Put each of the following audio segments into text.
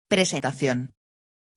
Presentación.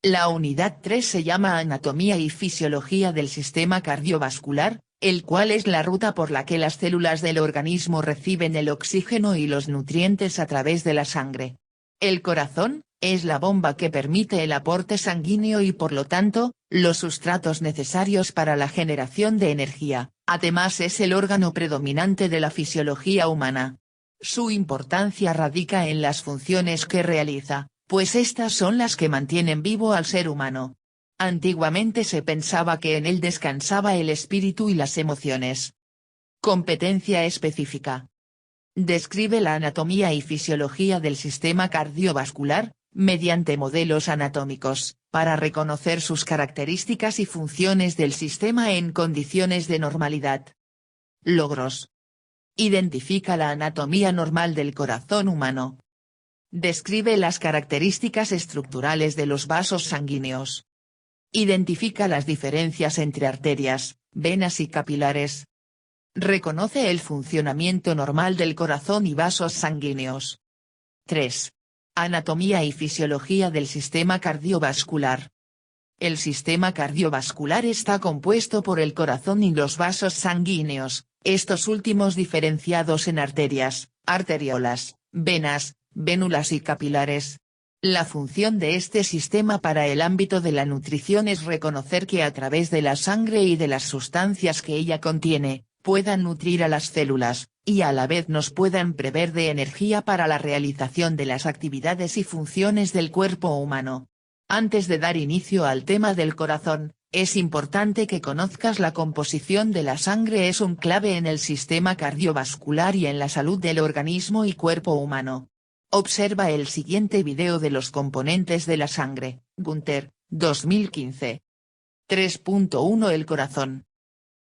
La unidad 3 se llama Anatomía y Fisiología del Sistema Cardiovascular, el cual es la ruta por la que las células del organismo reciben el oxígeno y los nutrientes a través de la sangre. El corazón, es la bomba que permite el aporte sanguíneo y por lo tanto, los sustratos necesarios para la generación de energía, además es el órgano predominante de la fisiología humana. Su importancia radica en las funciones que realiza, pues estas son las que mantienen vivo al ser humano. Antiguamente se pensaba que en él descansaba el espíritu y las emociones. Competencia específica. Describe la anatomía y fisiología del sistema cardiovascular, mediante modelos anatómicos, para reconocer sus características y funciones del sistema en condiciones de normalidad. Logros. Identifica la anatomía normal del corazón humano. Describe las características estructurales de los vasos sanguíneos. Identifica las diferencias entre arterias, venas y capilares. Reconoce el funcionamiento normal del corazón y vasos sanguíneos. 3. Anatomía y fisiología del sistema cardiovascular. El sistema cardiovascular está compuesto por el corazón y los vasos sanguíneos, estos últimos diferenciados en arterias, arteriolas, venas, vénulas y capilares. La función de este sistema para el ámbito de la nutrición es reconocer que a través de la sangre y de las sustancias que ella contiene, puedan nutrir a las células, y a la vez nos puedan proveer de energía para la realización de las actividades y funciones del cuerpo humano. Antes de dar inicio al tema del corazón, es importante que conozcas la composición de la sangre, es un clave en el sistema cardiovascular y en la salud del organismo y cuerpo humano. Observa el siguiente video de los componentes de la sangre, Gunther, 2015. 3.1 El corazón.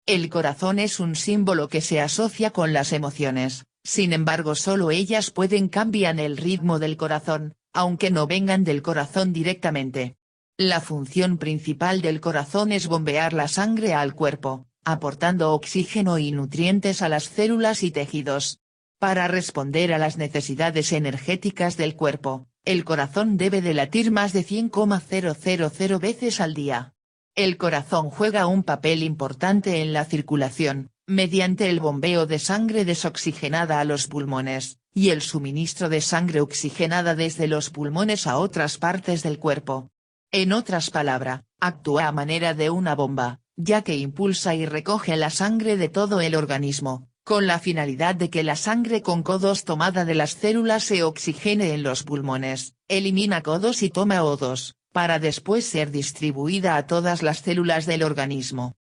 El corazón es un símbolo que se asocia con las emociones, sin embargo solo ellas pueden cambiar el ritmo del corazón, aunque no vengan del corazón directamente. La función principal del corazón es bombear la sangre al cuerpo, aportando oxígeno y nutrientes a las células y tejidos. Para responder a las necesidades energéticas del cuerpo, el corazón debe de latir más de 100,000 veces al día. El corazón juega un papel importante en la circulación, mediante el bombeo de sangre desoxigenada a los pulmones, y el suministro de sangre oxigenada desde los pulmones a otras partes del cuerpo. En otras palabras, actúa a manera de una bomba, ya que impulsa y recoge la sangre de todo el organismo, con la finalidad de que la sangre con CO2 tomada de las células se oxigene en los pulmones, elimina CO2 y toma O2, para después ser distribuida a todas las células del organismo.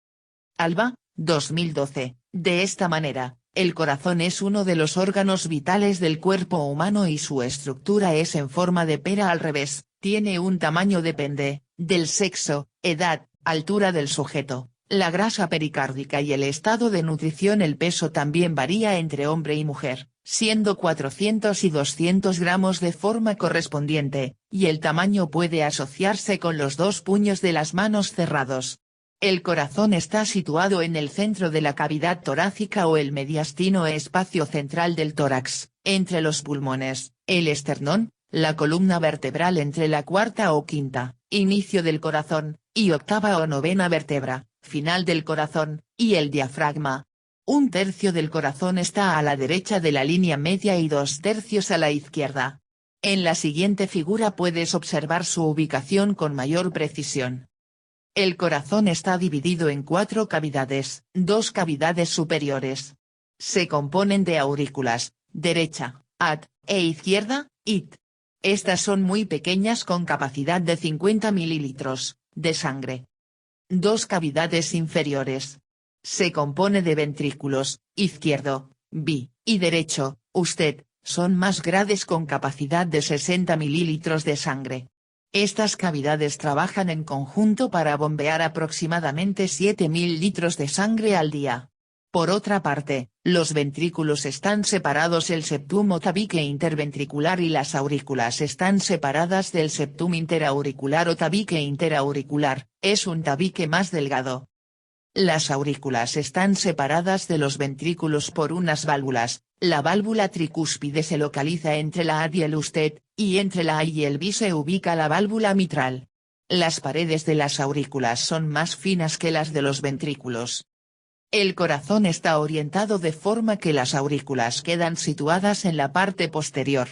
Alba, 2012, de esta manera, el corazón es uno de los órganos vitales del cuerpo humano y su estructura es en forma de pera al revés, tiene un tamaño depende, del sexo, edad, altura del sujeto, la grasa pericárdica y el estado de nutrición. El peso también varía entre hombre y mujer, siendo 400 y 200 gramos de forma correspondiente, y el tamaño puede asociarse con los dos puños de las manos cerrados. El corazón está situado en el centro de la cavidad torácica o el mediastino espacio central del tórax, entre los pulmones, el esternón, la columna vertebral entre la cuarta o quinta, inicio del corazón, y octava o novena vértebra, final del corazón, y el diafragma. Un tercio del corazón está a la derecha de la línea media y 2/3 a la izquierda. En la siguiente figura puedes observar su ubicación con mayor precisión. El corazón está dividido en 4 cavidades, 2 cavidades superiores. Se componen de aurículas, derecha, at, e izquierda, it. Estas son muy pequeñas con capacidad de 50 mililitros, de sangre. 2 cavidades inferiores. Se compone de ventrículos, izquierdo, vi, y derecho, usted, son más grandes con capacidad de 60 mililitros de sangre. Estas cavidades trabajan en conjunto para bombear aproximadamente 7.000 litros de sangre al día. Por otra parte, los ventrículos están separados, el septum o tabique interventricular y las aurículas están separadas del septum interauricular o tabique interauricular, es un tabique más delgado. Las aurículas están separadas de los ventrículos por unas válvulas. La válvula tricúspide se localiza entre la A y el usted, y entre la A y el B se ubica la válvula mitral. Las paredes de las aurículas son más finas que las de los ventrículos. El corazón está orientado de forma que las aurículas quedan situadas en la parte posterior.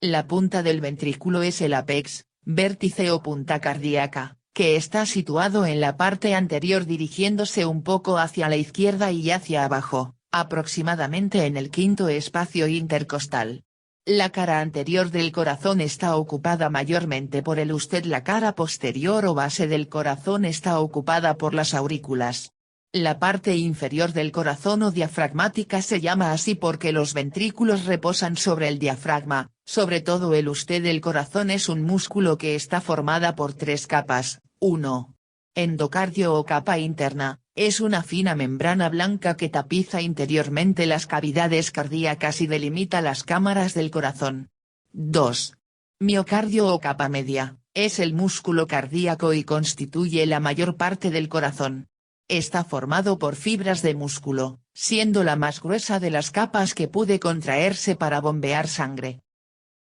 La punta del ventrículo es el apex, vértice o punta cardíaca, que está situado en la parte anterior dirigiéndose un poco hacia la izquierda y hacia abajo, aproximadamente en el quinto espacio intercostal. La cara anterior del corazón está ocupada mayormente por el usted. La cara posterior o base del corazón está ocupada por las aurículas. La parte inferior del corazón o diafragmática se llama así porque los ventrículos reposan sobre el diafragma, sobre todo el usted. El corazón es un músculo que está formada por tres capas. 1. Endocardio o capa interna, es una fina membrana blanca que tapiza interiormente las cavidades cardíacas y delimita las cámaras del corazón. 2. Miocardio o capa media, es el músculo cardíaco y constituye la mayor parte del corazón. Está formado por fibras de músculo, siendo la más gruesa de las capas que puede contraerse para bombear sangre.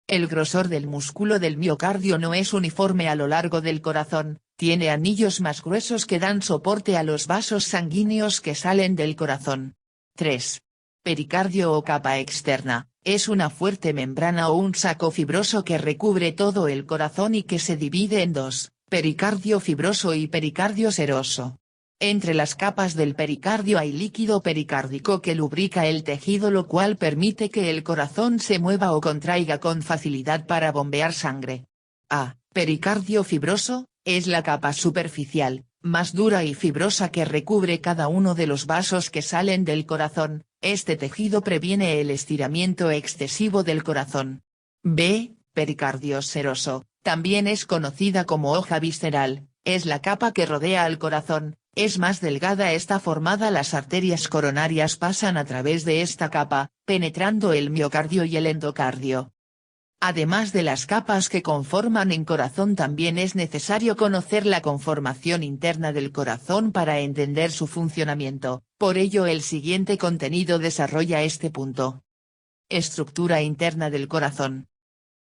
El grosor del músculo del miocardio no es uniforme a lo largo del corazón, tiene anillos más gruesos que dan soporte a los vasos sanguíneos que salen del corazón. 3. Pericardio o capa externa, es una fuerte membrana o un saco fibroso que recubre todo el corazón y que se divide en dos, pericardio fibroso y pericardio seroso. Entre las capas del pericardio hay líquido pericárdico que lubrica el tejido, lo cual permite que el corazón se mueva o contraiga con facilidad para bombear sangre. A. Pericardio fibroso, es la capa superficial, más dura y fibrosa que recubre cada uno de los vasos que salen del corazón. Este tejido previene el estiramiento excesivo del corazón. B. Pericardio seroso, también es conocida como hoja visceral, es la capa que rodea al corazón. Es más delgada, está formada, las arterias coronarias pasan a través de esta capa, penetrando el miocardio y el endocardio. Además de las capas que conforman el corazón, también es necesario conocer la conformación interna del corazón para entender su funcionamiento, por ello el siguiente contenido desarrolla este punto. Estructura interna del corazón.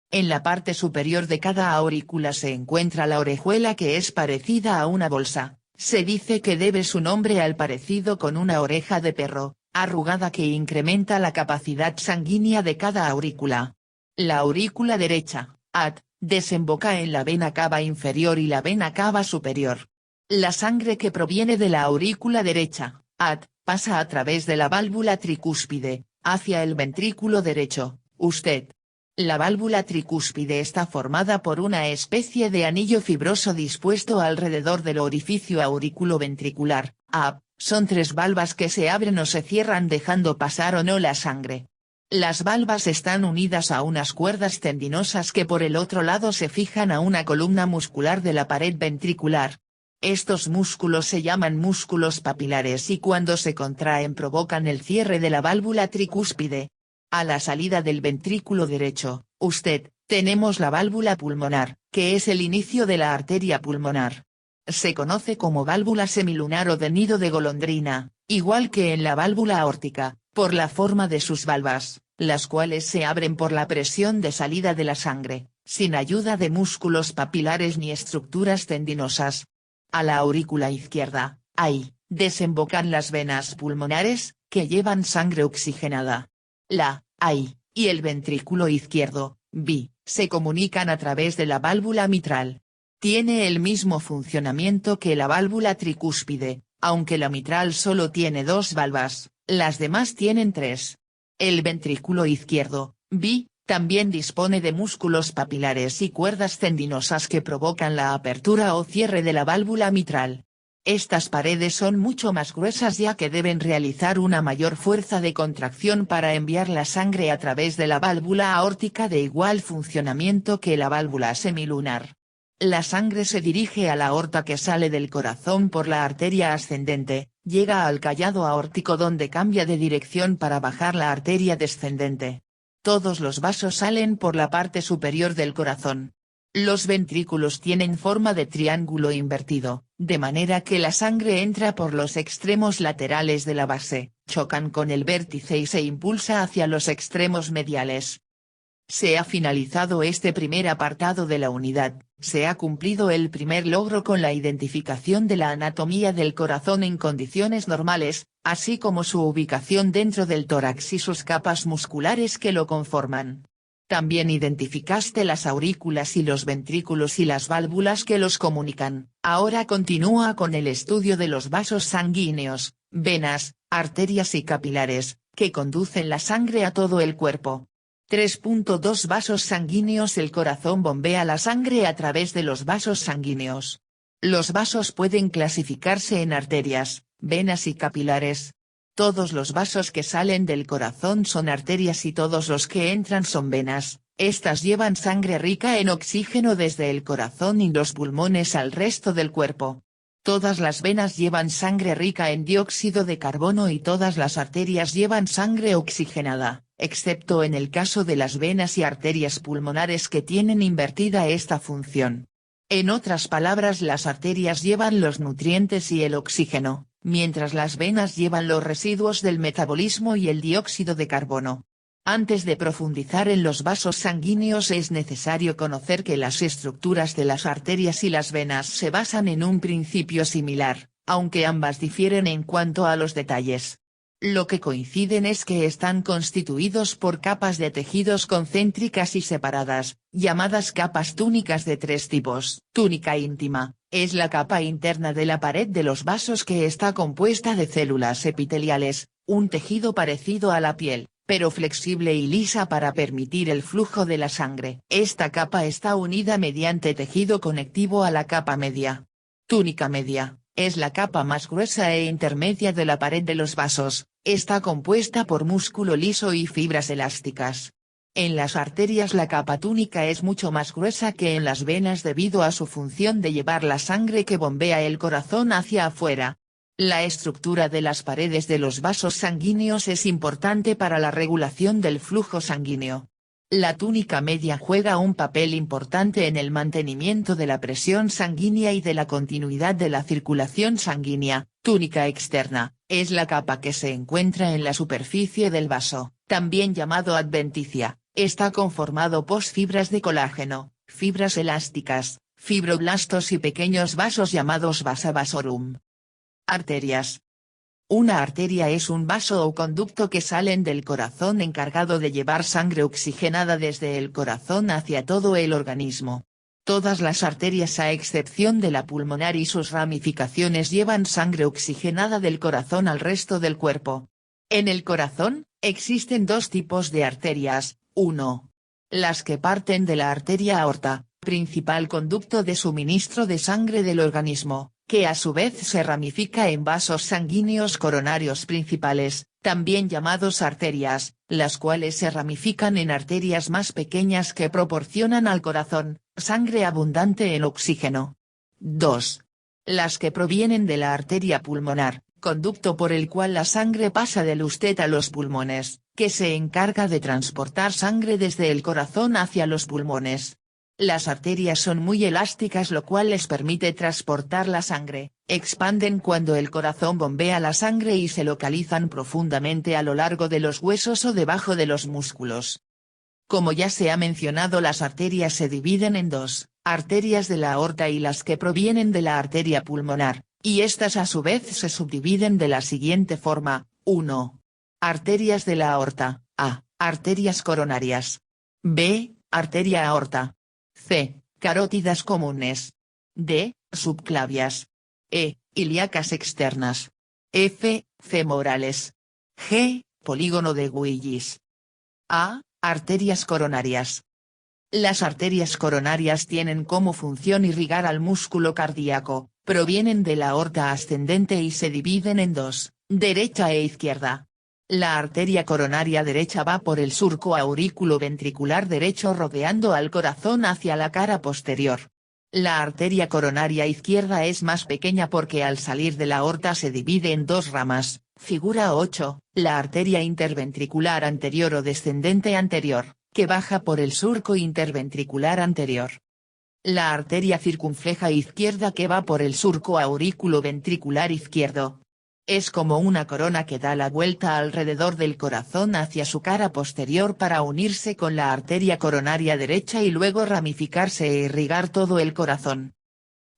En la parte superior de cada aurícula se encuentra la orejuela, que es parecida a una bolsa. Se dice que debe su nombre al parecido con una oreja de perro, arrugada, que incrementa la capacidad sanguínea de cada aurícula. La aurícula derecha, AT, desemboca en la vena cava inferior y la vena cava superior. La sangre que proviene de la aurícula derecha, AT, pasa a través de la válvula tricúspide, hacia el ventrículo derecho, usted. La válvula tricúspide está formada por una especie de anillo fibroso dispuesto alrededor del orificio auriculoventricular, AP, son tres valvas que se abren o se cierran dejando pasar o no la sangre. Las valvas están unidas a unas cuerdas tendinosas que por el otro lado se fijan a una columna muscular de la pared ventricular. Estos músculos se llaman músculos papilares y cuando se contraen provocan el cierre de la válvula tricúspide. A la salida del ventrículo derecho, usted, tenemos la válvula pulmonar, que es el inicio de la arteria pulmonar. Se conoce como válvula semilunar o de nido de golondrina, igual que en la válvula aórtica, por la forma de sus valvas, las cuales se abren por la presión de salida de la sangre, sin ayuda de músculos papilares ni estructuras tendinosas. A la aurícula izquierda, ahí, desembocan las venas pulmonares, que llevan sangre oxigenada. La A y el ventrículo izquierdo, B, se comunican a través de la válvula mitral. Tiene el mismo funcionamiento que la válvula tricúspide, aunque la mitral solo tiene dos valvas, las demás tienen tres. El ventrículo izquierdo, B, también dispone de músculos papilares y cuerdas tendinosas que provocan la apertura o cierre de la válvula mitral. Estas paredes son mucho más gruesas ya que deben realizar una mayor fuerza de contracción para enviar la sangre a través de la válvula aórtica de igual funcionamiento que la válvula semilunar. La sangre se dirige a la aorta que sale del corazón por la arteria ascendente, llega al callado aórtico donde cambia de dirección para bajar la arteria descendente. Todos los vasos salen por la parte superior del corazón. Los ventrículos tienen forma de triángulo invertido, de manera que la sangre entra por los extremos laterales de la base, chocan con el vértice y se impulsa hacia los extremos mediales. Se ha finalizado este primer apartado de la unidad, se ha cumplido el primer logro con la identificación de la anatomía del corazón en condiciones normales, así como su ubicación dentro del tórax y sus capas musculares que lo conforman. También identificaste las aurículas y los ventrículos y las válvulas que los comunican. Ahora continúa con el estudio de los vasos sanguíneos, venas, arterias y capilares, que conducen la sangre a todo el cuerpo. 3.2 Vasos sanguíneos. El corazón bombea la sangre a través de los vasos sanguíneos. Los vasos pueden clasificarse en arterias, venas y capilares. Todos los vasos que salen del corazón son arterias y todos los que entran son venas. Estas llevan sangre rica en oxígeno desde el corazón y los pulmones al resto del cuerpo. Todas las venas llevan sangre rica en dióxido de carbono y todas las arterias llevan sangre oxigenada, excepto en el caso de las venas y arterias pulmonares que tienen invertida esta función. En otras palabras, las arterias llevan los nutrientes y el oxígeno, mientras las venas llevan los residuos del metabolismo y el dióxido de carbono. Antes de profundizar en los vasos sanguíneos es necesario conocer que las estructuras de las arterias y las venas se basan en un principio similar, aunque ambas difieren en cuanto a los detalles. Lo que coinciden es que están constituidos por capas de tejidos concéntricas y separadas, llamadas capas túnicas de tres tipos. Túnica íntima, es la capa interna de la pared de los vasos que está compuesta de células epiteliales, un tejido parecido a la piel, pero flexible y lisa para permitir el flujo de la sangre. Esta capa está unida mediante tejido conectivo a la capa media. Túnica media, es la capa más gruesa e intermedia de la pared de los vasos, está compuesta por músculo liso y fibras elásticas. En las arterias la capa túnica es mucho más gruesa que en las venas debido a su función de llevar la sangre que bombea el corazón hacia afuera. La estructura de las paredes de los vasos sanguíneos es importante para la regulación del flujo sanguíneo. La túnica media juega un papel importante en el mantenimiento de la presión sanguínea y de la continuidad de la circulación sanguínea. Túnica externa, es la capa que se encuentra en la superficie del vaso, también llamado adventicia, está conformado por fibras de colágeno, fibras elásticas, fibroblastos y pequeños vasos llamados vasa vasorum. Arterias. Una arteria es un vaso o conducto que salen del corazón encargado de llevar sangre oxigenada desde el corazón hacia todo el organismo. Todas las arterias a excepción de la pulmonar y sus ramificaciones llevan sangre oxigenada del corazón al resto del cuerpo. En el corazón, existen dos tipos de arterias, 1. Las que parten de la arteria aorta, principal conducto de suministro de sangre del organismo, que a su vez se ramifica en vasos sanguíneos coronarios principales, también llamados arterias, las cuales se ramifican en arterias más pequeñas que proporcionan al corazón sangre abundante en oxígeno. 2. Las que provienen de la arteria pulmonar, conducto por el cual la sangre pasa del usted a los pulmones, que se encarga de transportar sangre desde el corazón hacia los pulmones. Las arterias son muy elásticas, lo cual les permite transportar la sangre, expanden cuando el corazón bombea la sangre y se localizan profundamente a lo largo de los huesos o debajo de los músculos. Como ya se ha mencionado, las arterias se dividen en dos, arterias de la aorta y las que provienen de la arteria pulmonar, y estas a su vez se subdividen de la siguiente forma: 1. Arterias de la aorta, A. Arterias coronarias. B. Arteria aorta. C. Carótidas comunes. D. Subclavias. E. Ilíacas externas. F. Femorales. G. Polígono de Willis. A. Arterias coronarias. Las arterias coronarias tienen como función irrigar al músculo cardíaco, provienen de la aorta ascendente y se dividen en dos, derecha e izquierda. La arteria coronaria derecha va por el surco auriculo-ventricular derecho rodeando al corazón hacia la cara posterior. La arteria coronaria izquierda es más pequeña porque al salir de la aorta se divide en dos ramas, figura 8, la arteria interventricular anterior o descendente anterior, que baja por el surco interventricular anterior. La arteria circunfleja izquierda que va por el surco auriculoventricular izquierdo. Es como una corona que da la vuelta alrededor del corazón hacia su cara posterior para unirse con la arteria coronaria derecha y luego ramificarse e irrigar todo el corazón.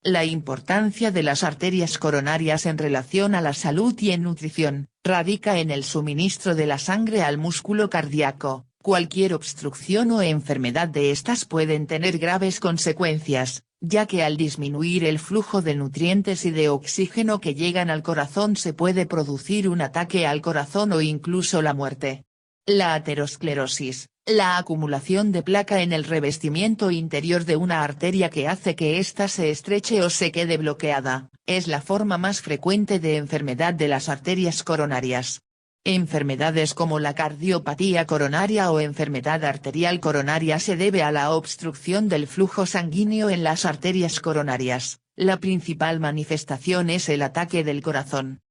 La importancia de las arterias coronarias en relación a la salud y en nutrición, radica en el suministro de la sangre al músculo cardíaco. Cualquier obstrucción o enfermedad de estas pueden tener graves consecuencias, ya que al disminuir el flujo de nutrientes y de oxígeno que llegan al corazón se puede producir un ataque al corazón o incluso la muerte. La aterosclerosis, la acumulación de placa en el revestimiento interior de una arteria que hace que ésta se estreche o se quede bloqueada, es la forma más frecuente de enfermedad de las arterias coronarias. Enfermedades como la cardiopatía coronaria o enfermedad arterial coronaria se debe a la obstrucción del flujo sanguíneo en las arterias coronarias. La principal manifestación es el ataque del corazón.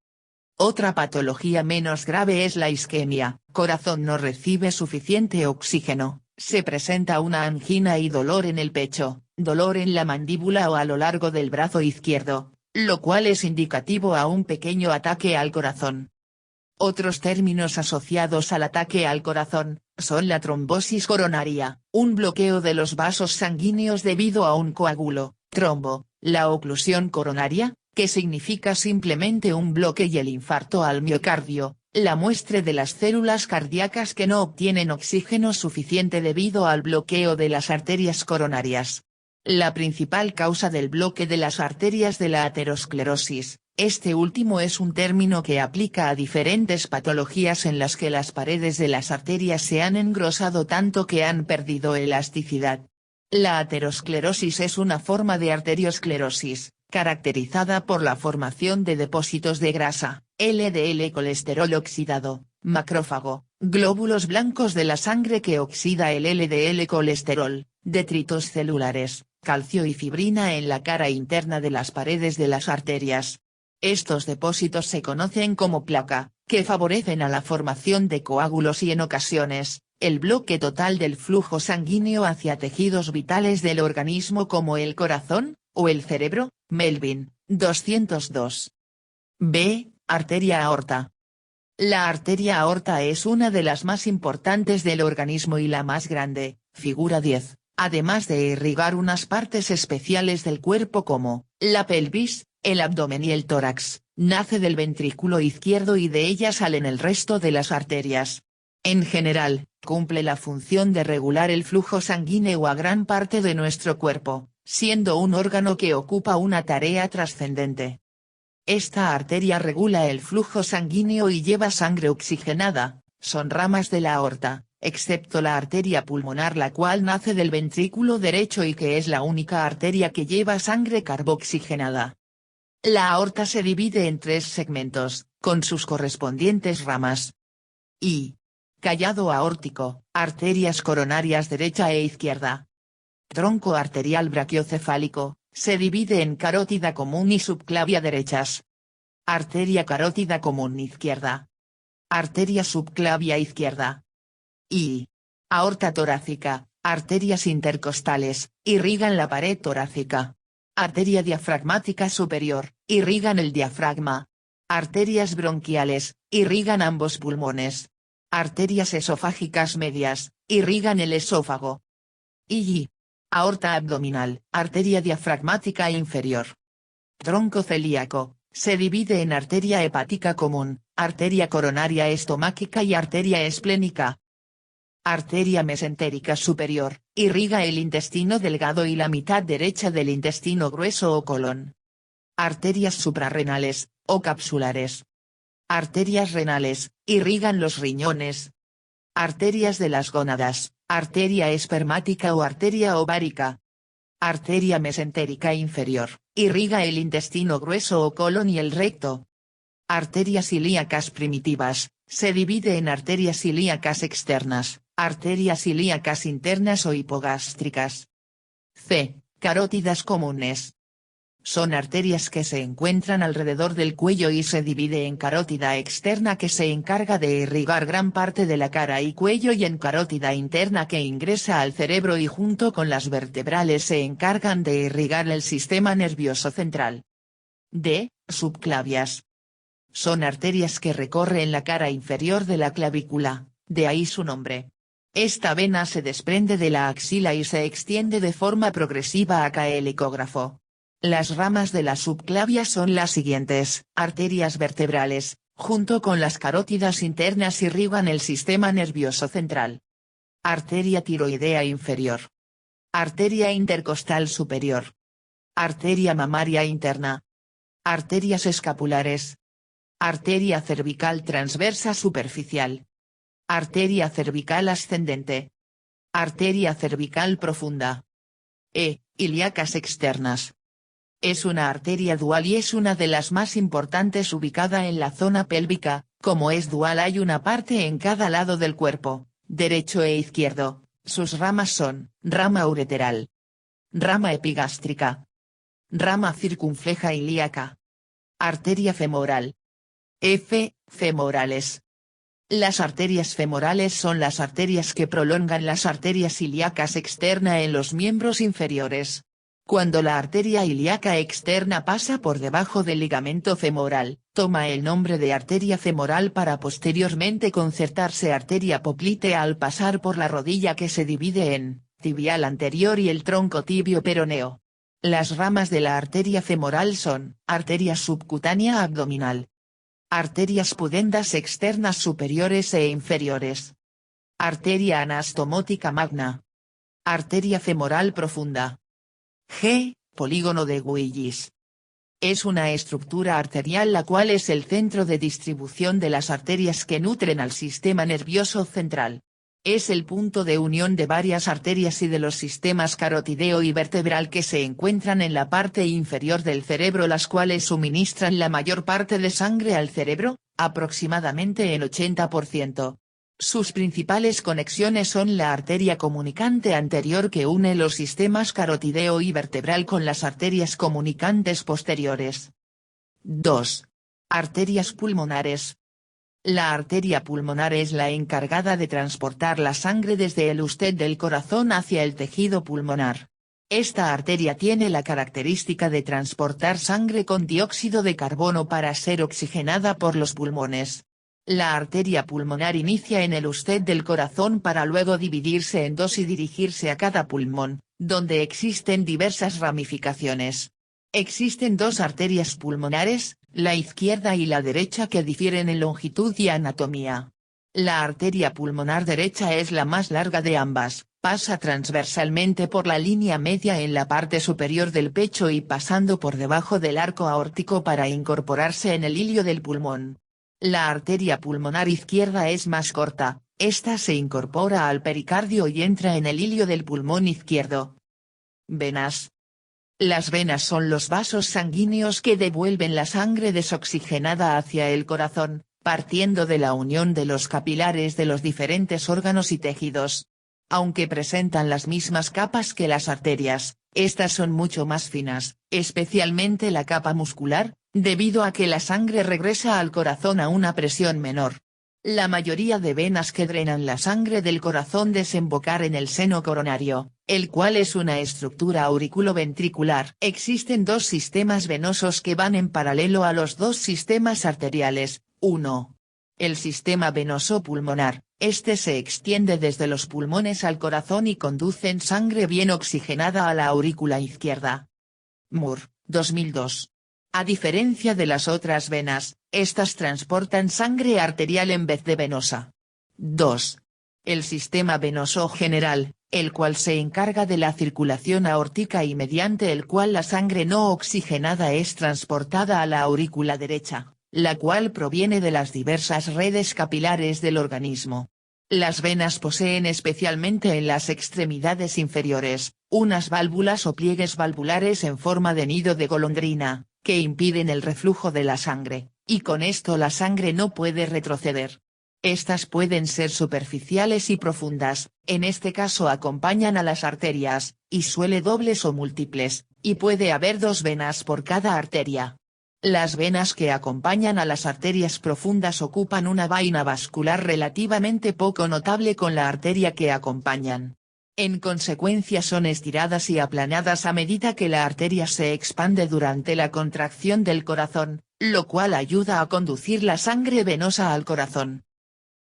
Otra patología menos grave es la isquemia. Corazón no recibe suficiente oxígeno, se presenta una angina y dolor en el pecho, dolor en la mandíbula o a lo largo del brazo izquierdo, lo cual es indicativo a un pequeño ataque al corazón. Otros términos asociados al ataque al corazón, son la trombosis coronaria, un bloqueo de los vasos sanguíneos debido a un coágulo, trombo, la oclusión coronaria, que significa simplemente un bloque y el infarto al miocardio, la muestra de las células cardíacas que no obtienen oxígeno suficiente debido al bloqueo de las arterias coronarias. La principal causa del bloque de las arterias de la aterosclerosis. Este último es un término que aplica a diferentes patologías en las que las paredes de las arterias se han engrosado tanto que han perdido elasticidad. La aterosclerosis es una forma de arteriosclerosis, caracterizada por la formación de depósitos de grasa, LDL colesterol oxidado, macrófago, glóbulos blancos de la sangre que oxida el LDL colesterol, detritos celulares, calcio y fibrina en la cara interna de las paredes de las arterias. Estos depósitos se conocen como placa, que favorecen a la formación de coágulos y en ocasiones, el bloque total del flujo sanguíneo hacia tejidos vitales del organismo como el corazón, o el cerebro. Melvin, 202. B. Arteria aorta. La arteria aorta es una de las más importantes del organismo y la más grande, figura 10, además de irrigar unas partes especiales del cuerpo como, la pelvis, el abdomen y el tórax, nace del ventrículo izquierdo y de ella salen el resto de las arterias. En general, cumple la función de regular el flujo sanguíneo a gran parte de nuestro cuerpo, siendo un órgano que ocupa una tarea trascendente. Esta arteria regula el flujo sanguíneo y lleva sangre oxigenada, son ramas de la aorta, excepto la arteria pulmonar, la cual nace del ventrículo derecho y que es la única arteria que lleva sangre carboxigenada. La aorta se divide en 3 segmentos, con sus correspondientes ramas. I. Callado aórtico, arterias coronarias derecha e izquierda. Tronco arterial brachiocefálico, se divide en carótida común y subclavia derechas. Arteria carótida común izquierda. Arteria subclavia izquierda. I. Aorta torácica, arterias intercostales, irrigan la pared torácica. Arteria diafragmática superior, irrigan el diafragma. Arterias bronquiales, irrigan ambos pulmones. Arterias esofágicas medias, irrigan el esófago. I. Aorta abdominal, arteria diafragmática inferior. Tronco celíaco, se divide en arteria hepática común, arteria coronaria estomáquica y arteria esplénica. Arteria mesentérica superior, irriga el intestino delgado y la mitad derecha del intestino grueso o colon. Arterias suprarrenales, o capsulares. Arterias renales, irrigan los riñones. Arterias de las gónadas, arteria espermática o arteria ovárica. Arteria mesentérica inferior, irriga el intestino grueso o colon y el recto. Arterias ilíacas primitivas, se divide en arterias ilíacas externas, arterias ilíacas internas o hipogástricas. C. Carótidas comunes. Son arterias que se encuentran alrededor del cuello y se divide en carótida externa que se encarga de irrigar gran parte de la cara y cuello y en carótida interna que ingresa al cerebro y junto con las vertebrales se encargan de irrigar el sistema nervioso central. D. Subclavias. Son arterias que recorren la cara inferior de la clavícula, de ahí su nombre. Esta vena se desprende de la axila y se extiende de forma progresiva hacia el ecógrafo. Las ramas de la subclavia son las siguientes: arterias vertebrales, junto con las carótidas internas irrigan el sistema nervioso central. Arteria tiroidea inferior. Arteria intercostal superior. Arteria mamaria interna. Arterias escapulares. Arteria cervical transversa superficial. Arteria cervical ascendente. Arteria cervical profunda. Ilíacas externas. Es una arteria dual y es una de las más importantes ubicada en la zona pélvica. Como es dual hay una parte en cada lado del cuerpo, derecho e izquierdo. Sus ramas son: rama ureteral, rama epigástrica, rama circunfleja ilíaca, arteria femoral. Femorales. Las arterias femorales son las arterias que prolongan las arterias ilíacas externa en los miembros inferiores. Cuando la arteria ilíaca externa pasa por debajo del ligamento femoral, toma el nombre de arteria femoral para posteriormente concertarse arteria poplitea al pasar por la rodilla que se divide en tibial anterior y el tronco tibio peroneo. Las ramas de la arteria femoral son: arteria subcutánea abdominal, arterias pudendas externas superiores e inferiores, arteria anastomótica magna, arteria femoral profunda. Polígono de Willis. Es una estructura arterial la cual es el centro de distribución de las arterias que nutren al sistema nervioso central. Es el punto de unión de varias arterias y de los sistemas carotideo y vertebral que se encuentran en la parte inferior del cerebro, las cuales suministran la mayor parte de sangre al cerebro, aproximadamente en 80%. Sus principales conexiones son la arteria comunicante anterior que une los sistemas carotideo y vertebral con las arterias comunicantes posteriores. 2. Arterias pulmonares. La arteria pulmonar es la encargada de transportar la sangre desde el ústed del corazón hacia el tejido pulmonar. Esta arteria tiene la característica de transportar sangre con dióxido de carbono para ser oxigenada por los pulmones. La arteria pulmonar inicia en el ústed del corazón para luego dividirse en dos y dirigirse a cada pulmón, donde existen diversas ramificaciones. Existen dos arterias pulmonares, la izquierda y la derecha, que difieren en longitud y anatomía. La arteria pulmonar derecha es la más larga de ambas, pasa transversalmente por la línea media en la parte superior del pecho y pasando por debajo del arco aórtico para incorporarse en el hilio del pulmón. La arteria pulmonar izquierda es más corta, esta se incorpora al pericardio y entra en el hilio del pulmón izquierdo. Venas. Las venas son los vasos sanguíneos que devuelven la sangre desoxigenada hacia el corazón, partiendo de la unión de los capilares de los diferentes órganos y tejidos. Aunque presentan las mismas capas que las arterias, estas son mucho más finas, especialmente la capa muscular, debido a que la sangre regresa al corazón a una presión menor. La mayoría de venas que drenan la sangre del corazón desembocar en el seno coronario, el cual es una estructura auriculoventricular. Existen dos sistemas venosos que van en paralelo a los dos sistemas arteriales. 1. El sistema venoso pulmonar, este se extiende desde los pulmones al corazón y conducen sangre bien oxigenada a la aurícula izquierda. Moore, 2002. A diferencia de las otras venas, estas transportan sangre arterial en vez de venosa. 2. El sistema venoso general, el cual se encarga de la circulación aórtica y mediante el cual la sangre no oxigenada es transportada a la aurícula derecha, la cual proviene de las diversas redes capilares del organismo. Las venas poseen especialmente en las extremidades inferiores, unas válvulas o pliegues valvulares en forma de nido de golondrina, que impiden el reflujo de la sangre, y con esto la sangre no puede retroceder. Estas pueden ser superficiales y profundas, en este caso acompañan a las arterias, y suele dobles o múltiples, y puede haber 2 venas por cada arteria. Las venas que acompañan a las arterias profundas ocupan una vaina vascular relativamente poco notable con la arteria que acompañan. En consecuencia son estiradas y aplanadas a medida que la arteria se expande durante la contracción del corazón, lo cual ayuda a conducir la sangre venosa al corazón.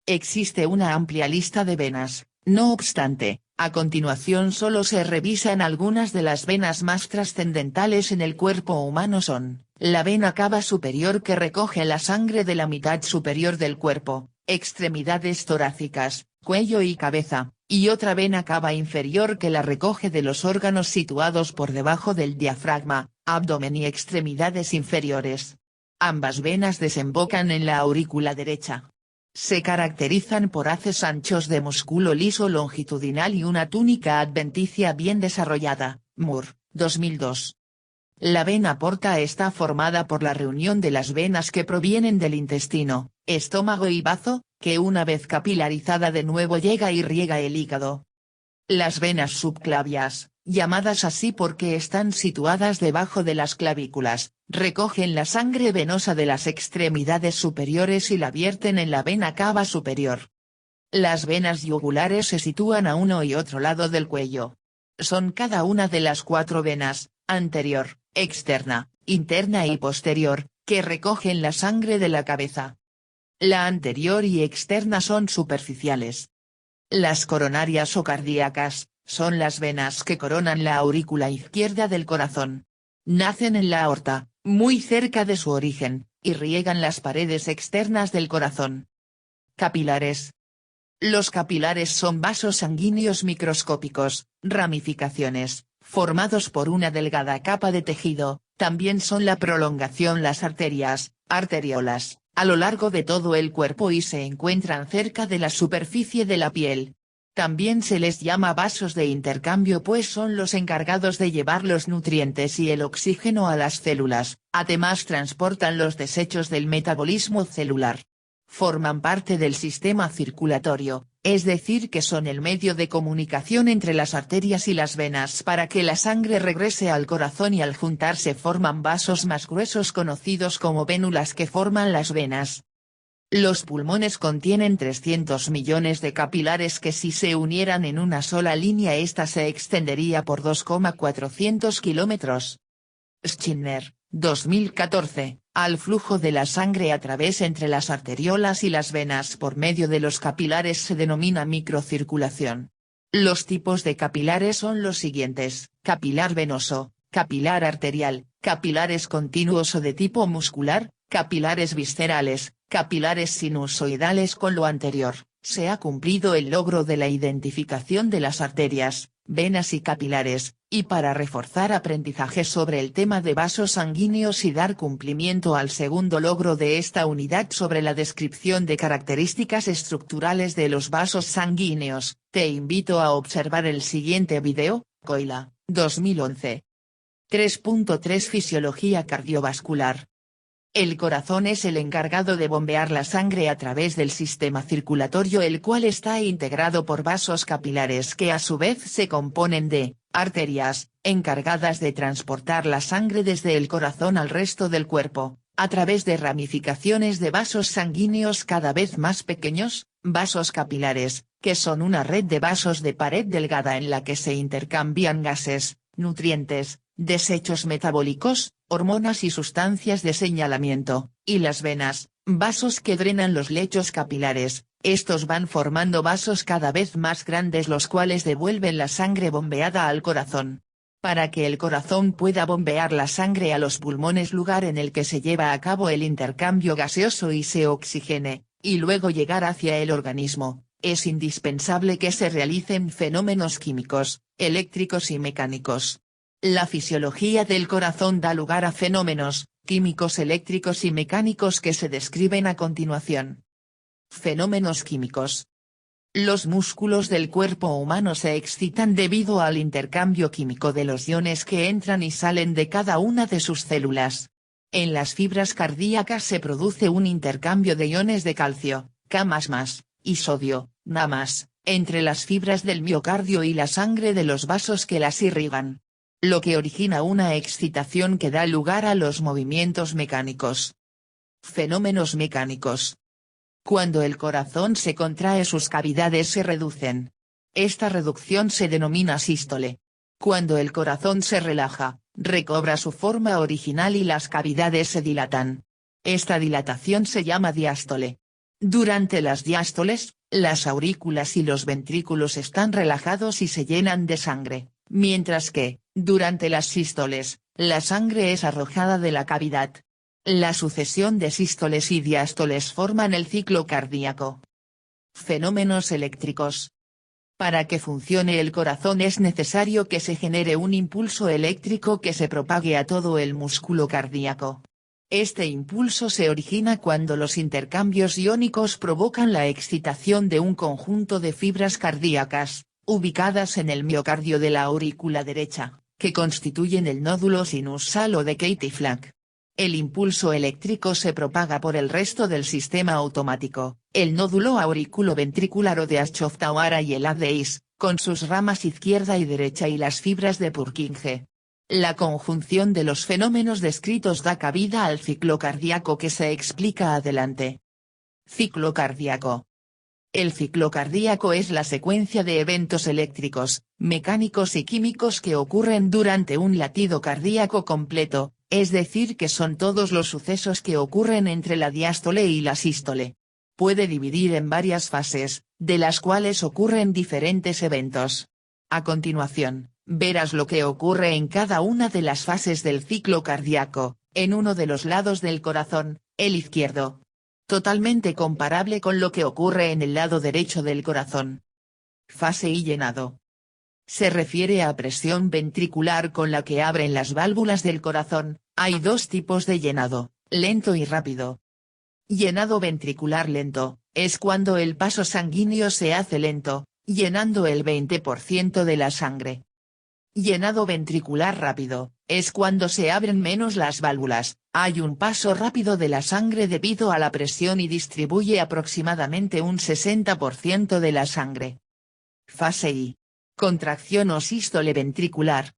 Existe una amplia lista de venas, no obstante, a continuación solo se revisan algunas de las venas más trascendentales en el cuerpo humano son, la vena cava superior que recoge la sangre de la mitad superior del cuerpo, extremidades torácicas, cuello y cabeza, y otra vena cava inferior que la recoge de los órganos situados por debajo del diafragma, abdomen y extremidades inferiores. Ambas venas desembocan en la aurícula derecha. Se caracterizan por haces anchos de músculo liso longitudinal y una túnica adventicia bien desarrollada. Moore, 2002. La vena porta está formada por la reunión de las venas que provienen del intestino, estómago y bazo, que una vez capilarizada de nuevo llega y riega el hígado. Las venas subclavias, llamadas así porque están situadas debajo de las clavículas, recogen la sangre venosa de las extremidades superiores y la vierten en la vena cava superior. Las venas yugulares se sitúan a uno y otro lado del cuello. Son cada una de las 4 venas, anterior, externa, interna y posterior, que recogen la sangre de la cabeza. La anterior y externa son superficiales. Las coronarias o cardíacas, son las venas que coronan la aurícula izquierda del corazón. Nacen en la aorta, muy cerca de su origen, y riegan las paredes externas del corazón. Capilares. Los capilares son vasos sanguíneos microscópicos, ramificaciones, formados por una delgada capa de tejido, también son la prolongación las arterias, arteriolas, a lo largo de todo el cuerpo y se encuentran cerca de la superficie de la piel. También se les llama vasos de intercambio pues son los encargados de llevar los nutrientes y el oxígeno a las células, además transportan los desechos del metabolismo celular. Forman parte del sistema circulatorio, es decir que son el medio de comunicación entre las arterias y las venas para que la sangre regrese al corazón y al juntarse forman vasos más gruesos conocidos como vénulas que forman las venas. Los pulmones contienen 300 millones de capilares que si se unieran en una sola línea esta se extendería por 2,400 kilómetros. Skinner, 2014, al flujo de la sangre a través entre las arteriolas y las venas por medio de los capilares se denomina microcirculación. Los tipos de capilares son los siguientes: capilar venoso, capilar arterial, capilares continuos o de tipo muscular, capilares viscerales, capilares sinusoidales. Con lo anterior, se ha cumplido el logro de la identificación de las arterias, venas y capilares, y para reforzar aprendizaje sobre el tema de vasos sanguíneos y dar cumplimiento al segundo logro de esta unidad sobre la descripción de características estructurales de los vasos sanguíneos, te invito a observar el siguiente video, Coila, 2011. 3.3 Fisiología cardiovascular. El corazón es el encargado de bombear la sangre a través del sistema circulatorio el cual está integrado por vasos capilares que a su vez se componen de arterias, encargadas de transportar la sangre desde el corazón al resto del cuerpo, a través de ramificaciones de vasos sanguíneos cada vez más pequeños, vasos capilares, que son una red de vasos de pared delgada en la que se intercambian gases, nutrientes, desechos metabólicos, hormonas y sustancias de señalamiento, y las venas, vasos que drenan los lechos capilares. Estos van formando vasos cada vez más grandes los cuales devuelven la sangre bombeada al corazón. Para que el corazón pueda bombear la sangre a los pulmones, lugar en el que se lleva a cabo el intercambio gaseoso y se oxigene, y luego llegar hacia el organismo, es indispensable que se realicen fenómenos químicos, eléctricos y mecánicos. La fisiología del corazón da lugar a fenómenos químicos, eléctricos y mecánicos que se describen a continuación. Fenómenos químicos. Los músculos del cuerpo humano se excitan debido al intercambio químico de los iones que entran y salen de cada una de sus células. En las fibras cardíacas se produce un intercambio de iones de calcio, K++, y sodio, Na+, entre las fibras del miocardio y la sangre de los vasos que las irrigan. Lo que origina una excitación que da lugar a los movimientos mecánicos. Fenómenos mecánicos. Cuando el corazón se contrae, sus cavidades se reducen. Esta reducción se denomina sístole. Cuando el corazón se relaja, recobra su forma original y las cavidades se dilatan. Esta dilatación se llama diástole. Durante las diástoles, las aurículas y los ventrículos están relajados y se llenan de sangre, mientras que, durante las sístoles, la sangre es arrojada de la cavidad. La sucesión de sístoles y diástoles forman el ciclo cardíaco. Fenómenos eléctricos. Para que funcione el corazón es necesario que se genere un impulso eléctrico que se propague a todo el músculo cardíaco. Este impulso se origina cuando los intercambios iónicos provocan la excitación de un conjunto de fibras cardíacas, ubicadas en el miocardio de la aurícula derecha, que constituyen el nódulo sinusal o de Keyte-Flack. El impulso eléctrico se propaga por el resto del sistema automático, el nódulo auriculoventricular o de Ashcroft-Tawara y el ADEIS, con sus ramas izquierda y derecha y las fibras de Purkinje. La conjunción de los fenómenos descritos da cabida al ciclo cardíaco que se explica adelante. Ciclo cardíaco. El ciclo cardíaco es la secuencia de eventos eléctricos, mecánicos y químicos que ocurren durante un latido cardíaco completo, es decir que son todos los sucesos que ocurren entre la diástole y la sístole. Puede dividir en varias fases, de las cuales ocurren diferentes eventos. A continuación, verás lo que ocurre en cada una de las fases del ciclo cardíaco, en uno de los lados del corazón, el izquierdo. Totalmente comparable con lo que ocurre en el lado derecho del corazón. Fase I llenado. Se refiere a presión ventricular con la que abren las válvulas del corazón. Hay dos tipos de llenado, lento y rápido. Llenado ventricular lento, es cuando el paso sanguíneo se hace lento, llenando el 20% de la sangre. Llenado ventricular rápido, es cuando se abren menos las válvulas, hay un paso rápido de la sangre debido a la presión y distribuye aproximadamente un 60% de la sangre. Fase I. Contracción o sístole ventricular.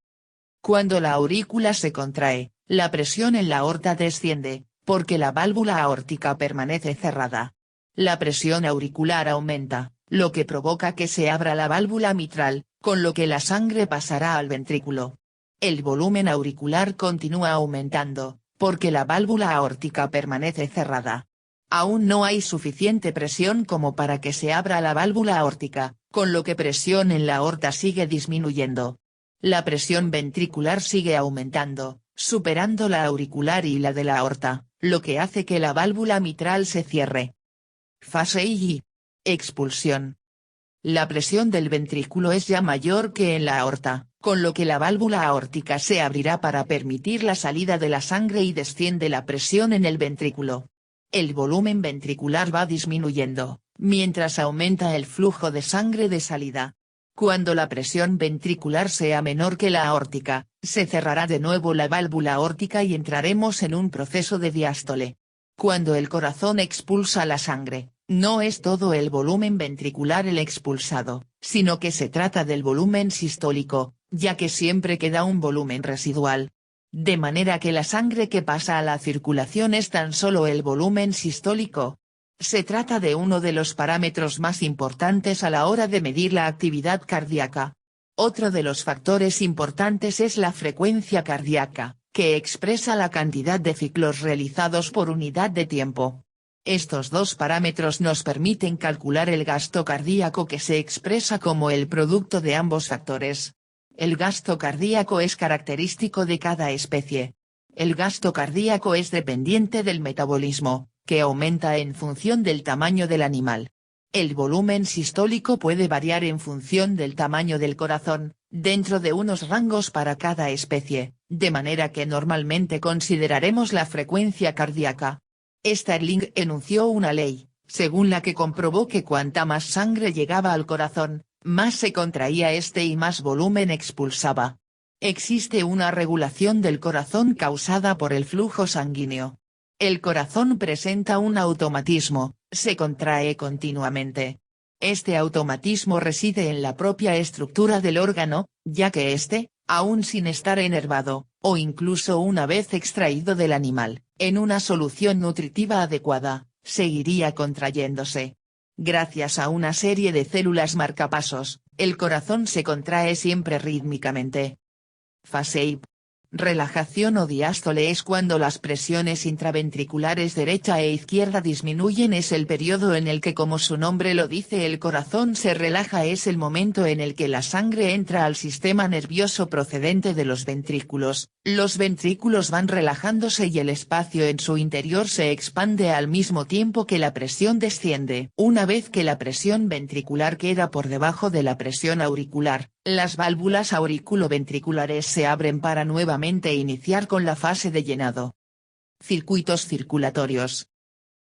Cuando la aurícula se contrae, la presión en la aorta desciende, porque la válvula aórtica permanece cerrada. La presión auricular aumenta, lo que provoca que se abra la válvula mitral, con lo que la sangre pasará al ventrículo. El volumen auricular continúa aumentando, porque la válvula aórtica permanece cerrada. Aún no hay suficiente presión como para que se abra la válvula aórtica, con lo que presión en la aorta sigue disminuyendo. La presión ventricular sigue aumentando, superando la auricular y la de la aorta, lo que hace que la válvula mitral se cierre. Fase I. Expulsión. La presión del ventrículo es ya mayor que en la aorta, con lo que la válvula aórtica se abrirá para permitir la salida de la sangre y desciende la presión en el ventrículo. El volumen ventricular va disminuyendo, mientras aumenta el flujo de sangre de salida. Cuando la presión ventricular sea menor que la aórtica, se cerrará de nuevo la válvula aórtica y entraremos en un proceso de diástole. Cuando el corazón expulsa la sangre, no es todo el volumen ventricular el expulsado, sino que se trata del volumen sistólico, ya que siempre queda un volumen residual. De manera que la sangre que pasa a la circulación es tan solo el volumen sistólico. Se trata de uno de los parámetros más importantes a la hora de medir la actividad cardíaca. Otro de los factores importantes es la frecuencia cardíaca, que expresa la cantidad de ciclos realizados por unidad de tiempo. Estos dos parámetros nos permiten calcular el gasto cardíaco que se expresa como el producto de ambos factores. El gasto cardíaco es característico de cada especie. El gasto cardíaco es dependiente del metabolismo, que aumenta en función del tamaño del animal. El volumen sistólico puede variar en función del tamaño del corazón, dentro de unos rangos para cada especie, de manera que normalmente consideraremos la frecuencia cardíaca. Starling enunció una ley, según la que comprobó que cuanta más sangre llegaba al corazón, más se contraía este y más volumen expulsaba. Existe una regulación del corazón causada por el flujo sanguíneo. El corazón presenta un automatismo, se contrae continuamente. Este automatismo reside en la propia estructura del órgano, ya que éste, aún sin estar enervado, o incluso una vez extraído del animal, en una solución nutritiva adecuada, seguiría contrayéndose. Gracias a una serie de células marcapasos, el corazón se contrae siempre rítmicamente. Fase IP. Relajación o diástole es cuando las presiones intraventriculares derecha e izquierda disminuyen. Es el periodo en el que, como su nombre lo dice, el corazón se relaja. Es el momento en el que la sangre entra al sistema nervioso procedente de los ventrículos van relajándose y el espacio en su interior se expande al mismo tiempo que la presión desciende. Una vez que la presión ventricular queda por debajo de la presión auricular, las válvulas auriculoventriculares se abren para nuevamente iniciar con la fase de llenado. Circuitos circulatorios.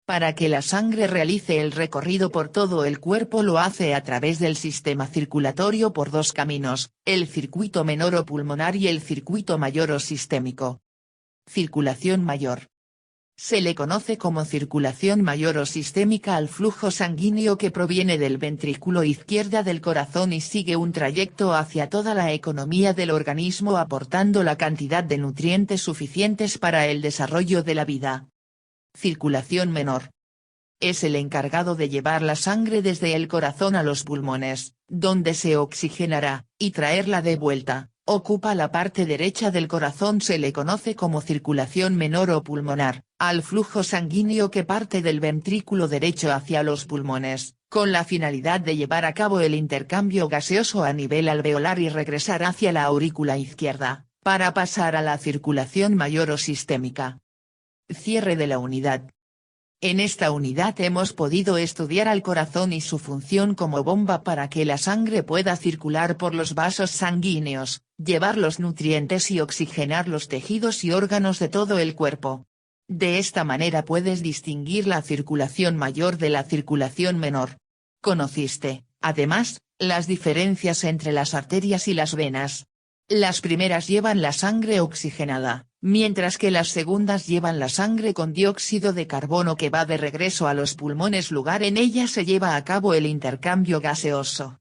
Para que la sangre realice el recorrido por todo el cuerpo lo hace a través del sistema circulatorio por dos caminos, el circuito menor o pulmonar y el circuito mayor o sistémico. Circulación mayor. Se le conoce como circulación mayor o sistémica al flujo sanguíneo que proviene del ventrículo izquierda del corazón y sigue un trayecto hacia toda la economía del organismo aportando la cantidad de nutrientes suficientes para el desarrollo de la vida. Circulación menor. Es el encargado de llevar la sangre desde el corazón a los pulmones, donde se oxigenará, y traerla de vuelta. Ocupa la parte derecha del corazón. Se le conoce como circulación menor o pulmonar, al flujo sanguíneo que parte del ventrículo derecho hacia los pulmones, con la finalidad de llevar a cabo el intercambio gaseoso a nivel alveolar y regresar hacia la aurícula izquierda, para pasar a la circulación mayor o sistémica. Cierre de la unidad. En esta unidad hemos podido estudiar al corazón y su función como bomba para que la sangre pueda circular por los vasos sanguíneos, llevar los nutrientes y oxigenar los tejidos y órganos de todo el cuerpo. De esta manera puedes distinguir la circulación mayor de la circulación menor. Conociste, además, las diferencias entre las arterias y las venas. Las primeras llevan la sangre oxigenada, mientras que las segundas llevan la sangre con dióxido de carbono que va de regreso a los pulmones. En ellas se lleva a cabo el intercambio gaseoso.